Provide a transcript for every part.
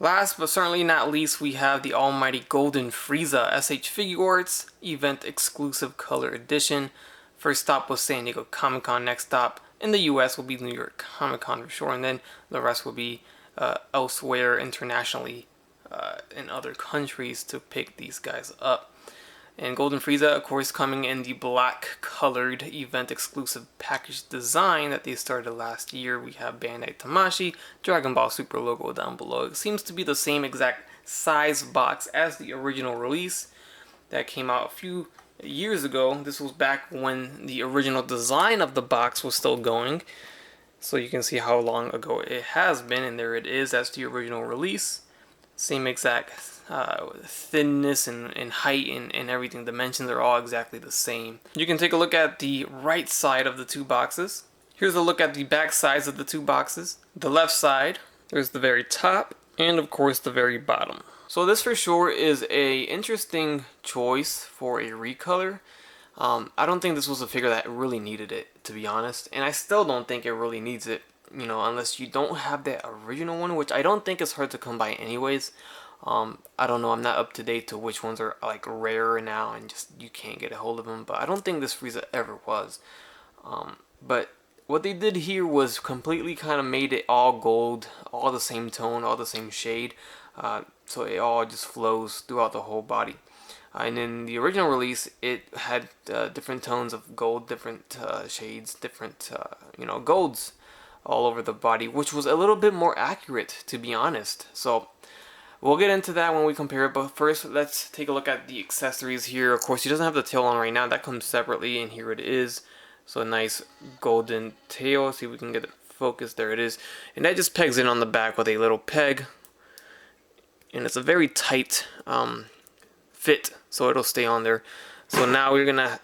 Last but certainly not least, we have the almighty Golden Frieza SH Figuarts Event Exclusive Color Edition. First stop was San Diego Comic-Con. Next stop in the US will be New York Comic-Con for sure, and then the rest will be elsewhere internationally in other countries to pick these guys up. And Golden Frieza, of course, coming in the black colored event exclusive package design that they started last year. We have Bandai Tamashii, Dragon Ball Super logo down below. It seems to be the same exact size box as the original release that came out a few years ago. This was back when the original design of the box was still going. So you can see how long ago it has been, and there it is. That's the original release. Same exact thinness and height and everything. Dimensions are all exactly the same. You can take a look at the right side of the two boxes. Here's a look at the back sides of the two boxes. The left side, there's the very top, and of course the very bottom. So this for sure is a interesting choice for a recolor. I don't think this was a figure that really needed it, to be honest, and I still don't think it really needs it, you know, unless you don't have that original one, which I don't think is hard to come by anyways. I don't know, I'm not up to date to which ones are like rarer now and just you can't get a hold of them, but I don't think this Frieza ever was. But what they did here was completely kind of made it all gold, all the same tone, all the same shade, so it all just flows throughout the whole body. And in the original release, it had different tones of gold, different shades, different, you know, golds all over the body, which was a little bit more accurate, to be honest. So we'll get into that when we compare it, but first let's take a look at the accessories here. Of course, he doesn't have the tail on right now. That comes separately, and here it is. So a nice golden tail. See if we can get it focused. There it is. And that just pegs in on the back with a little peg. And it's a very tight fit, so it'll stay on there. So now we're gonna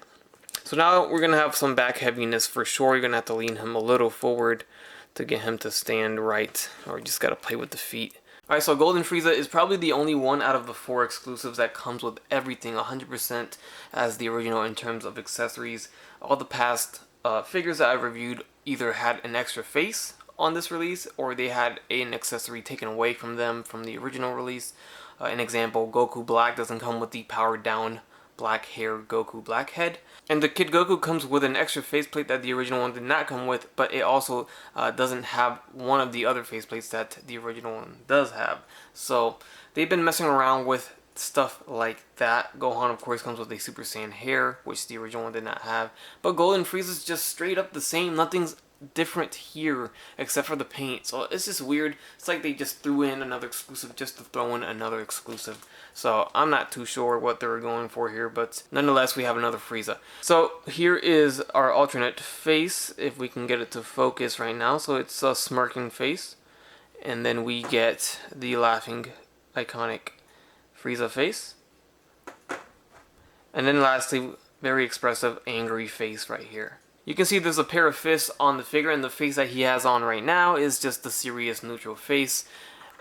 have some back heaviness for sure. You're gonna have to lean him a little forward to get him to stand right, or you just gotta play with the feet. Alright, so Golden Frieza is probably the only one out of the 4 exclusives that comes with everything 100% as the original in terms of accessories. All the past figures that I've reviewed either had an extra face on this release, or they had an accessory taken away from them from the original release. An example, Goku Black doesn't come with the powered down black hair Goku Black head. And the Kid Goku comes with an extra faceplate that the original one did not come with, but it also doesn't have one of the other faceplates that the original one does have. So they've been messing around with stuff like that. Gohan, of course, comes with a Super Saiyan hair, which the original one did not have. But Golden Frieza is just straight up the same. Nothing's different here except for the paint, so it's just weird. It's like they just threw in another exclusive just to throw in another exclusive. So I'm not too sure what they were going for here, but nonetheless we have another Frieza. So here is our alternate face, if we can get it to focus right now. So it's a smirking face, and then we get the laughing iconic Frieza face, and then lastly very expressive angry face right here. You can see there's a pair of fists on the figure, and the face that he has on right now is just the serious neutral face.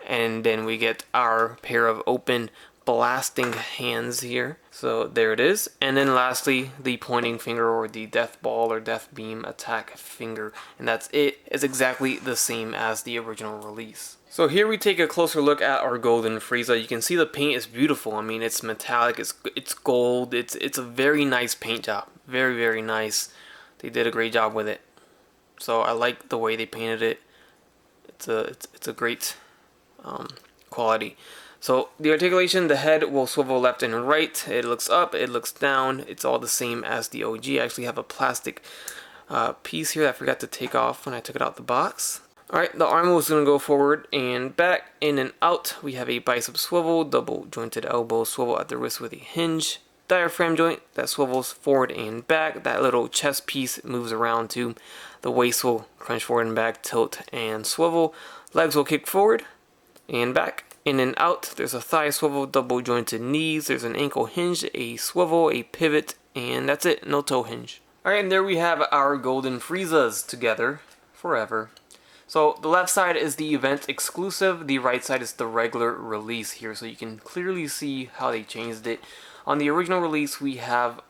And then we get our pair of open blasting hands here. So there it is. And then lastly, the pointing finger, or the death ball or death beam attack finger. And that's it. It's exactly the same as the original release. So here we take a closer look at our Golden Frieza. You can see the paint is beautiful. I mean, it's metallic, it's gold, it's a very nice paint job. Very, very nice. They did a great job with it, so I like the way they painted it. It's a great quality. So the articulation, the head will swivel left and right. It looks up, it looks down. It's all the same as the OG. I actually have a plastic piece here that I forgot to take off when I took it out the box. Alright, the arm is going to go forward and back, in and out. We have a bicep swivel, double jointed elbow swivel at the wrist with a hinge. Diaphragm joint that swivels forward and back. That little chest piece moves around too. The waist will crunch forward and back, tilt and swivel. Legs will kick forward and back, in and out. There's a thigh swivel, double jointed knees. There's an ankle hinge, a swivel, a pivot, and that's it. No toe hinge. Alright, and there we have our Golden Friezas together forever. So the left side is the event exclusive, the right side is the regular release here, so you can clearly see how they changed it. On the original release, we have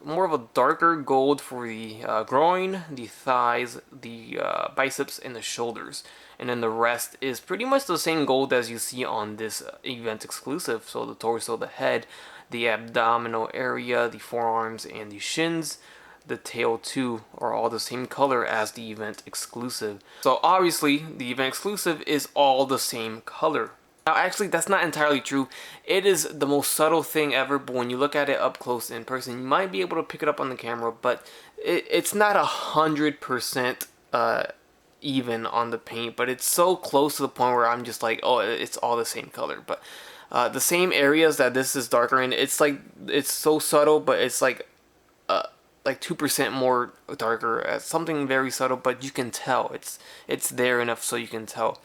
more of a darker gold for the groin, the thighs, the biceps, and the shoulders. And then the rest is pretty much the same gold as you see on this event exclusive. So the torso, the head, the abdominal area, the forearms, and the shins. The tail too are all the same color as the event exclusive. So obviously the event exclusive is all the same color. Now actually that's not entirely true. It is the most subtle thing ever, but when you look at it up close in person, you might be able to pick it up on the camera, but it's not 100% even on the paint, but it's so close to the point where I'm just like, oh, it's all the same color. But the same areas that this is darker in, it's like, it's so subtle, but it's like 2% more darker, something very subtle, but you can tell it's there enough so you can tell.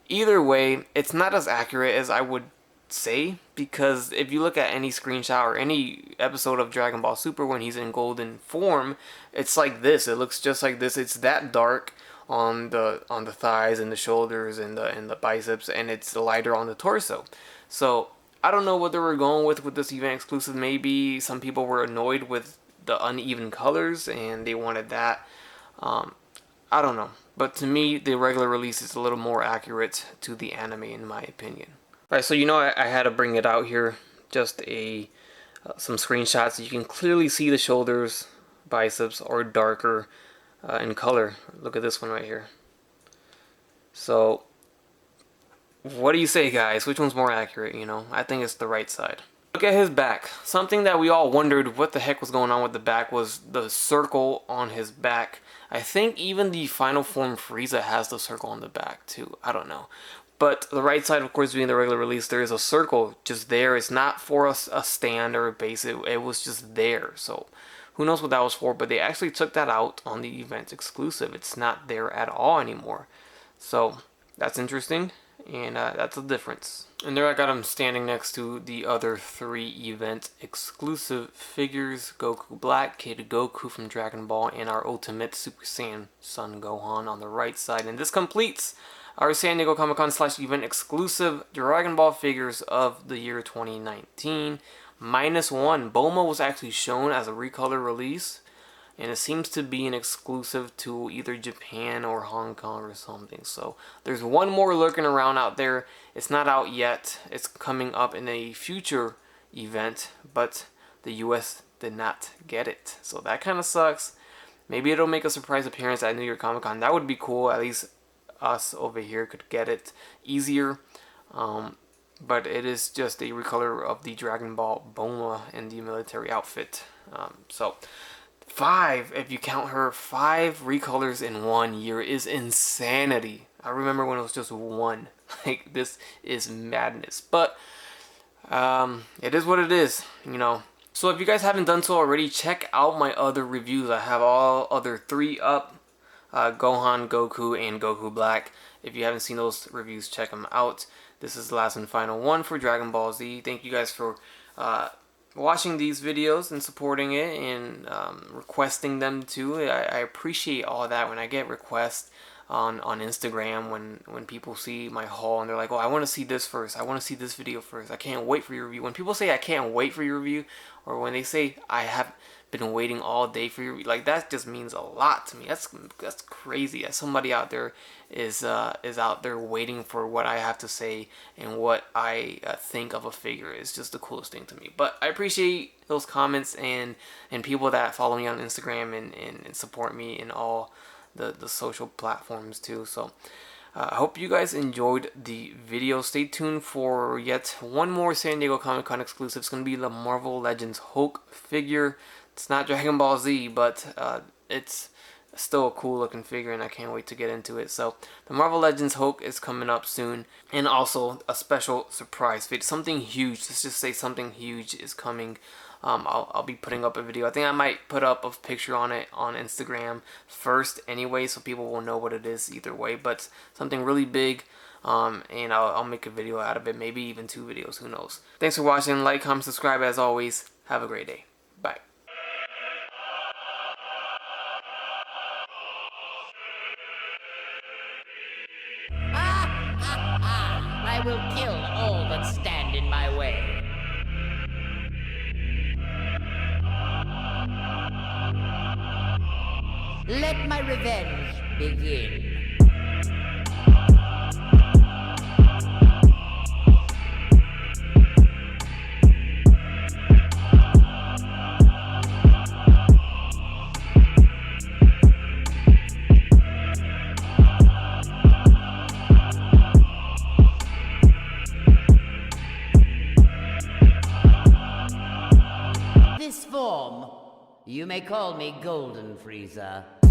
Either way, it's not as accurate as I would say, because if you look at any screenshot or any episode of Dragon Ball Super when he's in golden form, it's like this. It looks just like this. It's that dark on the thighs and the shoulders and the biceps, and it's lighter on the torso. So I don't know what they were going with this event exclusive. Maybe some people were annoyed with the uneven colors and they wanted that. I don't know, but to me the regular release is a little more accurate to the anime in my opinion. Alright, so I had to bring it out here, just some screenshots so you can clearly see the shoulders, biceps are darker in color. Look at this one right here. So what do you say, guys? Which one's more accurate? I think it's the right side. Look at his back. Something that we all wondered what the heck was going on with the back was the circle on his back. I think even the final form Frieza has the circle on the back too. I don't know. But the right side, of course, being the regular release, there is a circle just there. It's not for a stand or a base. It was just there. So who knows what that was for, but they actually took that out on the event exclusive. It's not there at all anymore. So that's interesting, and that's a difference. And there I got him standing next to the other 3 event exclusive figures: Goku Black, Kid Goku from Dragon Ball, and our Ultimate Super Saiyan Son Gohan on the right side. And this completes our San Diego Comic-Con / event exclusive Dragon Ball figures of the year 2019. -1. Bulma was actually shown as a recolor release, and it seems to be an exclusive to either Japan or Hong Kong or something. So there's one more lurking around out there. It's not out yet. It's coming up in a future event, but the US did not get it. So that kind of sucks. Maybe it'll make a surprise appearance at New York Comic Con. That would be cool. At least us over here could get it easier. But it is just a recolor of the Dragon Ball Bulma in the military outfit. So 5, if you count her, 5 recolors in 1 year is insanity. I remember when it was just 1. Like, this is madness. But it is what it is, So if you guys haven't done so already, check out my other reviews. I have all other 3 up. Gohan, Goku, and Goku Black. If you haven't seen those reviews, check them out. This is the last and final one for Dragon Ball Z. Thank you guys for watching these videos and supporting it and requesting them too. I appreciate all that when I get requests on Instagram, when people see my haul and they're like, oh, I want to see this first. I want to see this video first. I can't wait for your review. When people say I can't wait for your review, or when they say I have been waiting all day for your, like, that just means a lot to me. That's crazy. As somebody out there is out there waiting for what I have to say and what I think of a figure is just the coolest thing to me. But I appreciate those comments and people that follow me on Instagram and support me in all the social platforms too. So I hope you guys enjoyed the video. Stay tuned for yet one more San Diego Comic-Con exclusive. It's going to be the Marvel Legends Hulk figure. It's not Dragon Ball Z, but it's still a cool looking figure, and I can't wait to get into it. So the Marvel Legends Hulk is coming up soon, and also a special surprise video. Something huge. Let's just say something huge is coming. I'll be putting up a video. I think I might put up a picture on it on Instagram first anyway, so people will know what it is either way. But something really big, and I'll make a video out of it. Maybe even 2 videos. Who knows? Thanks for watching. Like, comment, subscribe as always. Have a great day. Bye. I will kill all that stand in my way. Let my revenge begin. This form, you may call me Golden Frieza.